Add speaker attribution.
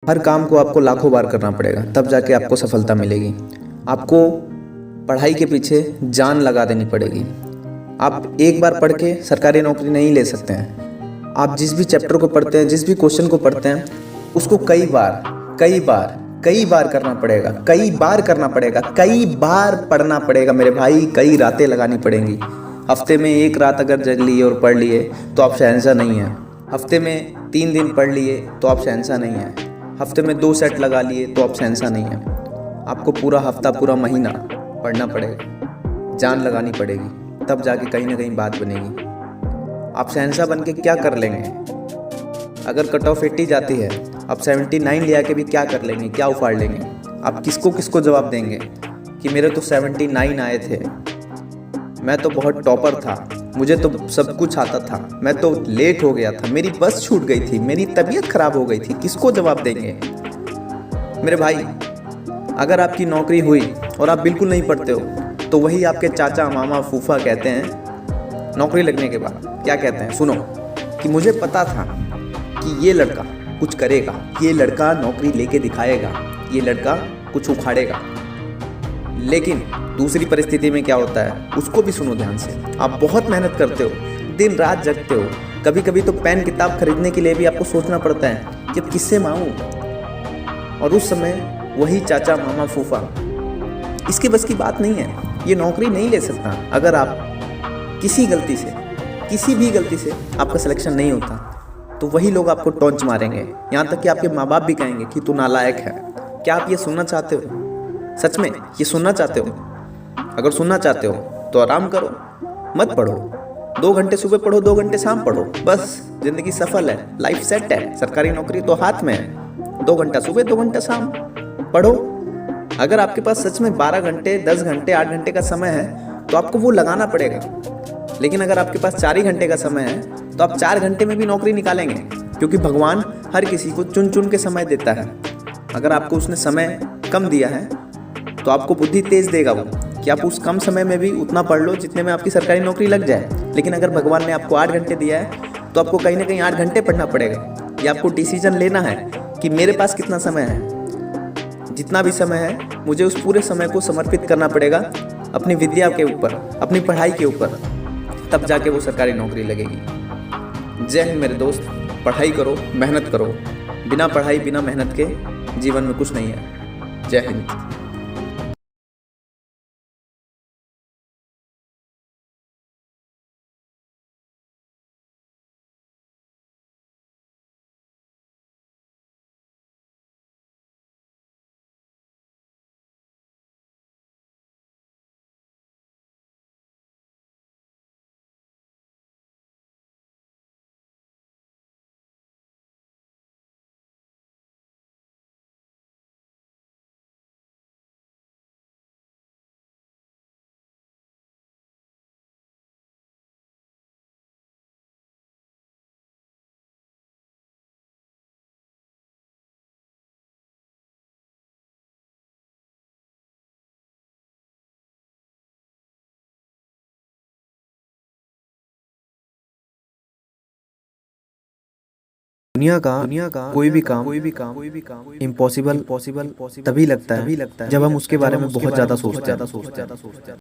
Speaker 1: हर काम को आपको लाखों बार करना पड़ेगा, तब जाके आपको सफलता मिलेगी। आपको पढ़ाई के पीछे जान लगा देनी पड़ेगी। आप एक बार पढ़ के सरकारी नौकरी नहीं ले सकते हैं। आप जिस भी चैप्टर को पढ़ते हैं, जिस भी क्वेश्चन को पढ़ते हैं, उसको कई बार करना पड़ेगा, कई बार करना पड़ेगा, कई बार पढ़ना पड़ेगा मेरे भाई। कई रातें लगानी पड़ेंगी। हफ्ते में एक रात अगर जग लिए और पढ़ लिए तो आप शहंशाह नहीं हैं। हफ्ते में 3 दिन पढ़ लिए तो आप शहंशाह नहीं हैं। हफ्ते में 2 सेट लगा लिए तो आप शहंशाह नहीं हैं। आपको पूरा हफ्ता, पूरा महीना पढ़ना पड़ेगा, जान लगानी पड़ेगी, तब जाके कहीं ना कहीं बात बनेगी। आप शहंशाह बन के क्या कर लेंगे? अगर कट ऑफ 80 जाती है, आप 79 ले आके भी क्या कर लेंगे, क्या उखाड़ लेंगे? आप किसको किसको जवाब देंगे कि मेरे तो 79 आए थे, मैं तो बहुत टॉपर था, मुझे तो सब कुछ आता था, मैं तो लेट हो गया था, मेरी बस छूट गई थी, मेरी तबीयत खराब हो गई थी। किसको जवाब देंगे मेरे भाई? अगर आपकी नौकरी हुई और आप बिल्कुल नहीं पढ़ते हो तो वही आपके चाचा, मामा, फूफा कहते हैं नौकरी लगने के बाद, क्या कहते हैं सुनो, कि मुझे पता था कि ये लड़का कुछ करेगा, ये लड़का नौकरी लेके दिखाएगा, ये लड़का कुछ उखाड़ेगा। लेकिन दूसरी परिस्थिति में क्या होता है, उसको भी सुनो ध्यान से। आप बहुत मेहनत करते हो, दिन रात जगते हो, कभी कभी तो पेन किताब खरीदने के लिए भी आपको सोचना पड़ता है कि अब किससे मांगूं। और उस समय वही चाचा, मामा, फूफा, इसके बस की बात नहीं है, ये नौकरी नहीं ले सकता। अगर आप किसी भी गलती से आपका सिलेक्शन नहीं होता तो वही लोग आपको टॉन्च मारेंगे, यहाँ तक कि आपके माँ बाप भी कहेंगे कि तू नालायक है। क्या आप ये सुनना चाहते हो? सच में ये सुनना चाहते हो? अगर सुनना चाहते हो तो आराम करो, मत पढ़ो। 2 घंटे सुबह पढ़ो, 2 घंटे शाम पढ़ो, बस जिंदगी सफल है, लाइफ सेट है। सरकारी नौकरी तो हाथ में है। 2 घंटा सुबह, 2 घंटा शाम पढ़ो। अगर आपके पास सच में 12 घंटे, 10 घंटे, 8 घंटे का समय है तो आपको वो लगाना पड़ेगा। लेकिन अगर आपके पास 4 ही घंटे का समय है तो आप 4 घंटे में भी नौकरी निकालेंगे, क्योंकि भगवान हर किसी को चुन चुन के समय देता है। अगर आपको उसने समय कम दिया है तो आपको बुद्धि तेज देगा वो, कि आप उस कम समय में भी उतना पढ़ लो जितने में आपकी सरकारी नौकरी लग जाए। लेकिन अगर भगवान ने आपको 8 घंटे दिया है तो आपको कहीं ना कहीं 8 घंटे पढ़ना पड़ेगा। या आपको डिसीजन लेना है कि मेरे पास कितना समय है, जितना भी समय है मुझे उस पूरे समय को समर्पित करना पड़ेगा अपनी विद्या के ऊपर, अपनी पढ़ाई के ऊपर, तब जाके वो सरकारी नौकरी लगेगी। जय हिंद मेरे दोस्त, पढ़ाई करो, मेहनत करो। बिना पढ़ाई, बिना मेहनत के जीवन में कुछ नहीं है। जय हिंद। दुनिया का कोई भी काम इम्पॉसिबल तभी लगता है जब हम उसके बारे में बहुत ज़्यादा सोचते हैं।